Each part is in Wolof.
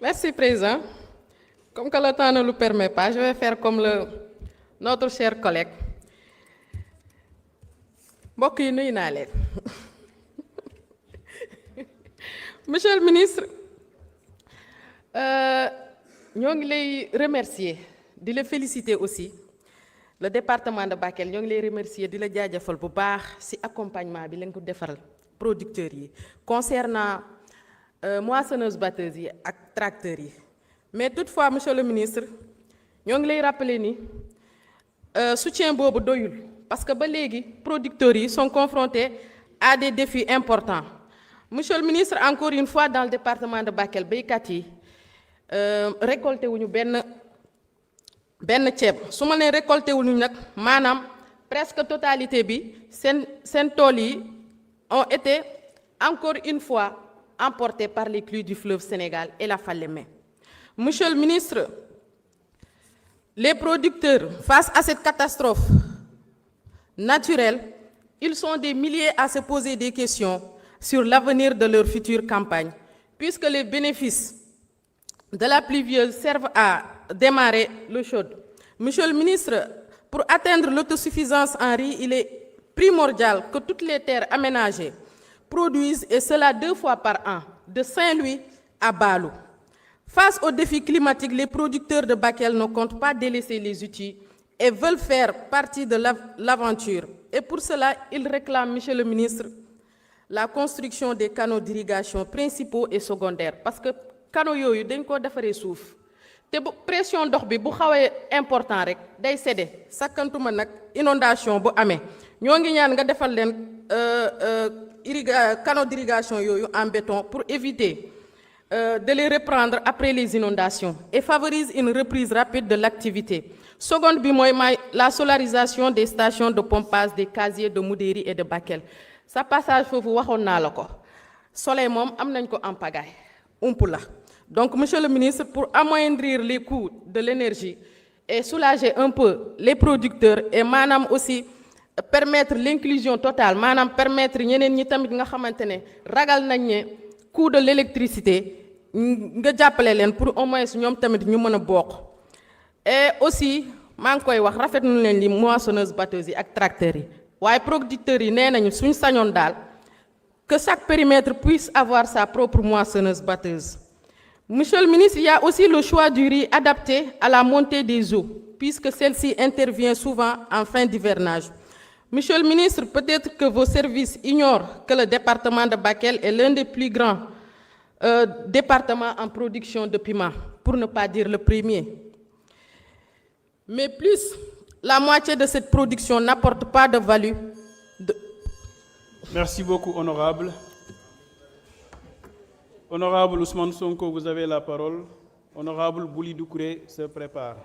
Merci, Président. Comme que le temps ne le permet pas, je vais faire comme notre cher collègue. Mbokk yi nuyu naa leen. Monsieur le ministre, ñoo ngi lay remercier di la féliciter aussi le département de Bakel ñoo ngi lay remercier di la jaajëfal bu baax ci accompagnement bi leen ko defaral producteurs yi concernant moissonneuses batteuses yi ak tracteurs yi. Mais toutefois, monsieur le ministre, ñoo ngi lay rappeler ni soutien boobu doyul parce que ba léegi producteurs yi sont confrontés à des défis importants. Monsieur le ministre, encore une fois dans le département de Bakel béykat yi récolté wuñu benn ceeb su ma nee récolté wuñu nag maanaam presque totalité bi seen tool yi ont été encore une fois emportés par les crues du fleuve Sénégal et la Falémé. Monsieur le ministre, les producteurs, face à cette catastrophe naturelle, ils sont des milliers à se poser des questions sur l'avenir de leur future campagne, puisque les bénéfices de la pluvieuse servent à démarrer l'eau chaude. Monsieur le ministre, pour atteindre l'autosuffisance en riz, il est primordial que toutes les terres aménagées produisent, et cela 2 fois par an, de Saint-Louis à Balou. Face aux défis climatiques, les producteurs de Bakel ne comptent pas délaisser les outils et veulent faire partie de l'aventure. Et pour cela, ils réclament, monsieur le ministre, la construction des canaux d'irrigation principaux et secondaires. Parce que canaux yooyu dañ ko defaree suuf te bu pression ndox bi bu xawee important rek day cédé sakkantuma nag inondation bu amee ñoo ngi ñaan nga defal leen canaux d'irrigation yooyu en béton pour éviter de les reprendre après les inondations et favorise une reprise rapide de l'activité. Seconde bi mooy la solarisation des stations de pompage des casiers de Moudéri et de Bakel. Sa passage foofu waxoon naa la ko soleil moom am nañ ko en pagaille ump la. Donc monsieur le ministre, pour amoindrir les coûts de l'énergie et soulager un peu les producteurs et maanaam aussi permettre l'inclusion totale maanaam permettre ñeneen ñi tamit nga xamante ne ragal nañ ne coût de l'électricité nga jàppale leen pour au moins ñoom tamit ñu mën a bokk. Et aussi maa ngi koy wax rafetlu leen li moissonneuses batteuses yi ak tracteurs yi waaye producteurs yi nee nañu suñ sañoon daal que chaque périmètre puisse avoir sa propre moissonneuse batteuse. Monsieur le ministre, il y a aussi le choix du riz adapté à la montée des eaux, puisque celle-ci intervient souvent en fin d'hivernage. Monsieur le ministre, peut-être que vos services ignorent que le département de Bakel est l'un des plus grands départements en production de piment, pour ne pas dire le premier. Mais plus, la moitié de cette production n'apporte pas de valeur. Merci beaucoup, honorable. Honorable Ousmane Sonko, vous avez la parole. Honorable Bouli Doucouré se prépare.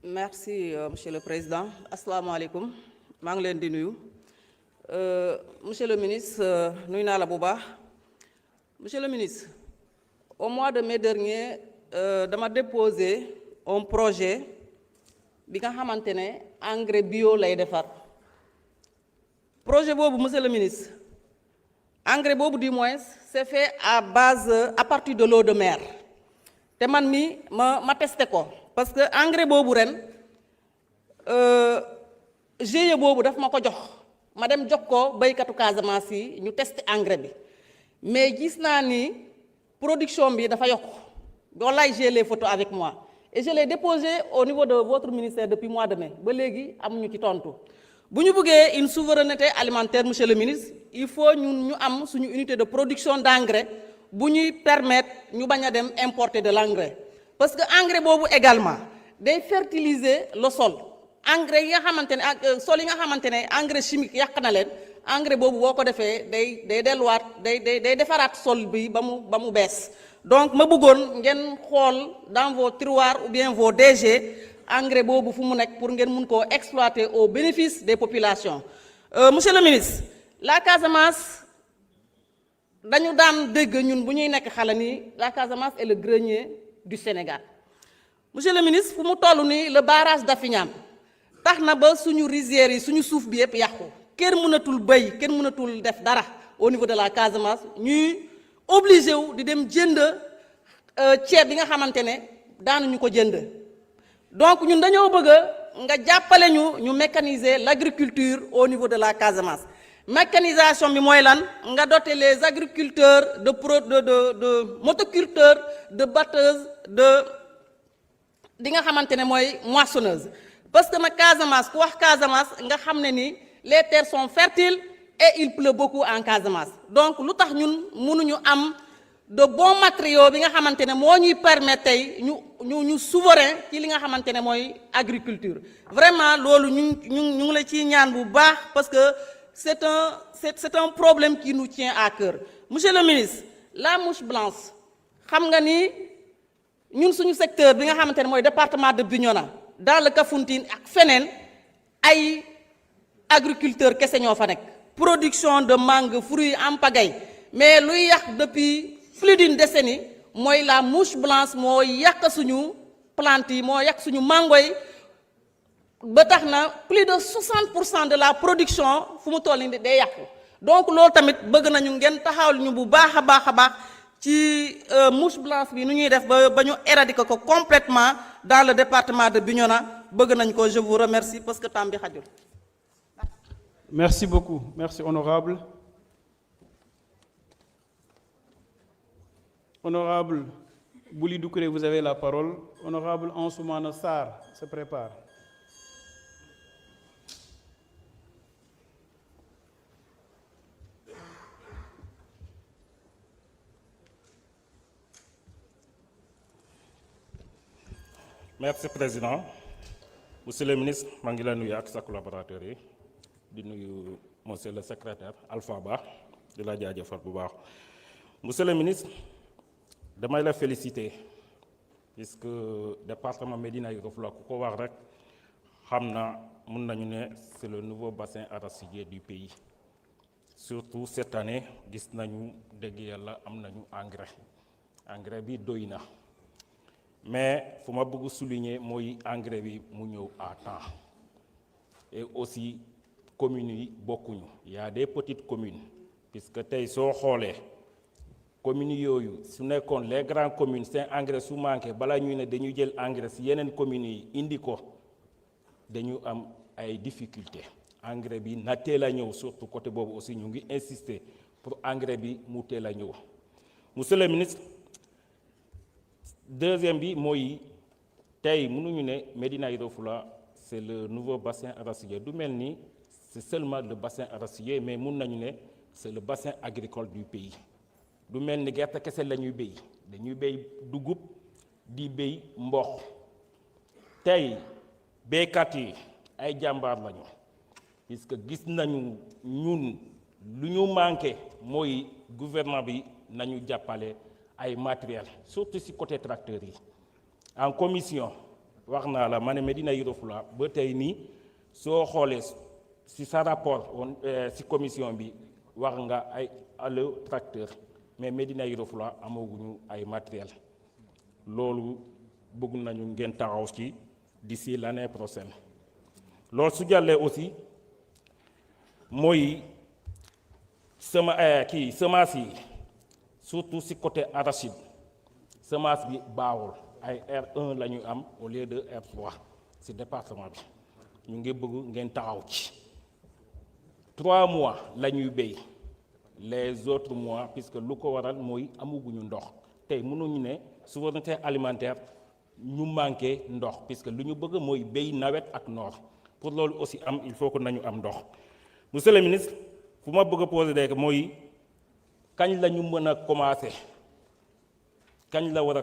Merci, Monsieur le Président. Assalamu alaikum. maa ngi leen di nuyu. Monsieur le ministre, nuyu naa la bu baax. Monsieur le ministre, au mois de mai dernier, dama déposé un projet bi nga xamante ne engrais bio lay defar. Projet boobu, monsieur le ministre, engrais boobu du moins c'est fait à partir de l'eau de mer. te man mi ma testé ko parce que engrais boobu ren GIE boobu daf ma ko jox ma dem jox ko béykatu Casamance yi ñu testé engrais bi mais gis naa ni production bi dafa yokk wallaay j'ai les photos avec moi et je l'ai déposé au niveau de votre ministère depuis mois de mai ba léegi amuñu ci tontu bu ñu bëggee une souveraineté alimentaire monsieur le ministre il faut ñu am suñu unité de production d'engrais bu ñuy permettre ñu bañ a dem importer de l'engrais parce que engrais boobu également day fertiliser le sol engrais yi nga xamante ne ak sol yi nga xamante ne engrais chimique yàq na leen engrais boobu boo ko defee day delluwaat day defaraat sol bi ba mu bees donc ma bëggoon ngeen xool dans vos tiroirs ou bien vos DG engrais boobu fu mu nekk pour ngeen mun koo exploiter au bénéfice des populations. Monsieur le ministre, la Casamance dañu daan dégg ñun bu ñuy nekk xale nii la Casamance est le grenier du Sénégal. Monsieur le ministre fu mu toll nii le barrage d'Afignane tax na ba suñu rizières yi suñu suuf bi yëpp yàqu kenn mënatul béy kenn mënatul def dara au niveau de la Casamance ñuy obligé wu di dem jënd ceeb bi nga xamante ne daanuñu ko jënd donc ñun dañoo bëgg nga jàppale ñu mécaniser l'agriculture au niveau de la Casamance. Mécanisation bi mooy lan nga doter les agriculteurs de motoculteurs de batteuses di nga xamante ne mooy moissonneuses parce que nag Casamance ku wax Casamance nga xam ne ni les terres sont fertiles et il pleut beaucoup en Casamance donc lu tax ñun mënuñu am de bons matériaux bi nga xamante ne moo ñuy permettre tey ñu souverain ci li nga xamante ne mooy agriculture vraiment loolu ñu ngi la ciy ñaan bu baax parce que c'est un problème qui nous tient à cœur. Monsieur le ministre, la mouche blanche xam nga ni ñun suñu secteur bi nga xamante ne mooy département de Bignona dans le Kafountine ak feneen ay agriculteurs kese ñoo fa nekk production de mangue fruits en pagaille mais luy yàq depuis plus d'une décennie mooy la mouche blanche moo yàq suñu plantes yi moo yàq suñu mango yi ba tax na plus de 60% de la production fu mu toll nii day yàqu donc loolu tamit bëgg nañu ngeen taxawal ñu bu baax a baax ci mouche blanche bi nu ñuy def ba ñu éradiquer ko complètement dans le département de Bignona bëgg nañ ko je vous remercie parce que temps bi xajul. Merci beaucoup. Merci honorable. Honorable Bouli Doucouré, vous avez la parole. Honorable Ansoumana Sarr se prépare. Merci Président. Monsieur le ministre maa ngi la nuyu ak sa collaborateurs yi di nuyu monsieur le secrétaire Alpha Ba di la jaajëfal bu baax. Monsieur le ministre damay la féliciter puisque département Médina Yoro Foulah ku ko wax rek xam na mun nañu ne c'est le nouveau bassin arachidier du pays. Surtout cette année gis nañu dëgg yàlla am nañu engrais bi doy na. Mais fu ma bëgg souligner mooy engrais bi mu ñëw à temps et aussi communes yi bokkuñu il y a des petites communes puisque tey soo xoolee communes yooyu su nekkoon les grandes communes seen engrais su manqué balaa ñuy ne dañuy jël engrais si yeneen communes yi indi ko dañu am ay difficultés engrais bi na teel a ñëw surtout côté boobu aussi ñu ngi insister pour engrais bi mu teel a ñëw. Monsieur le ministre. Deuxième bi mooy tey mënuñu ne Médina Yoro Foulah c'est le nouveau bassin arachidier du mel ni c'est seulement le bassin arachidier mais mun nañu ne c'est le bassin agricole du pays du mel ni gerte kese la ñuy béy dañuy béy dugub di béy mboq tey béykat yi ay jàmbaar lañu puisque gis nañu ñun lu ñu manqué mooy gouvernement bi nañu jàppale ay matériel surtout ci côté tracteur yi en commission wax naa la ma ne Médina Yoro Foulah ba tey nii soo xoolee ci sa rapport ci commission bi wax nga ay allo tracteur mais Médina Yoro Foulah amaguñu ay matériel loolu bëgg nañu ngeen taxaw ci d'ici l'année prochaine. loolu su jàllee aussi mooy semence yi surtout ci côté arachide semence bi baaxul ay R1 la ñu am au lieu de R3 ci département bi ñu ngi bëgg ngeen taxaw ci 3 mois la ñuy béy les autres mois puisque lu ko waral mooy amuguñu ndox tey mënuñu ne souveraineté alimentaire ñu manqué ndox puisque lu ñu bëgg mooy béy nawet ak noor pour loolu aussi am il faut que nañu am ndox. Monsieur le ministre fu ma bëgg a poser rek mooy kañ la ñu mën a commencer kañ la war a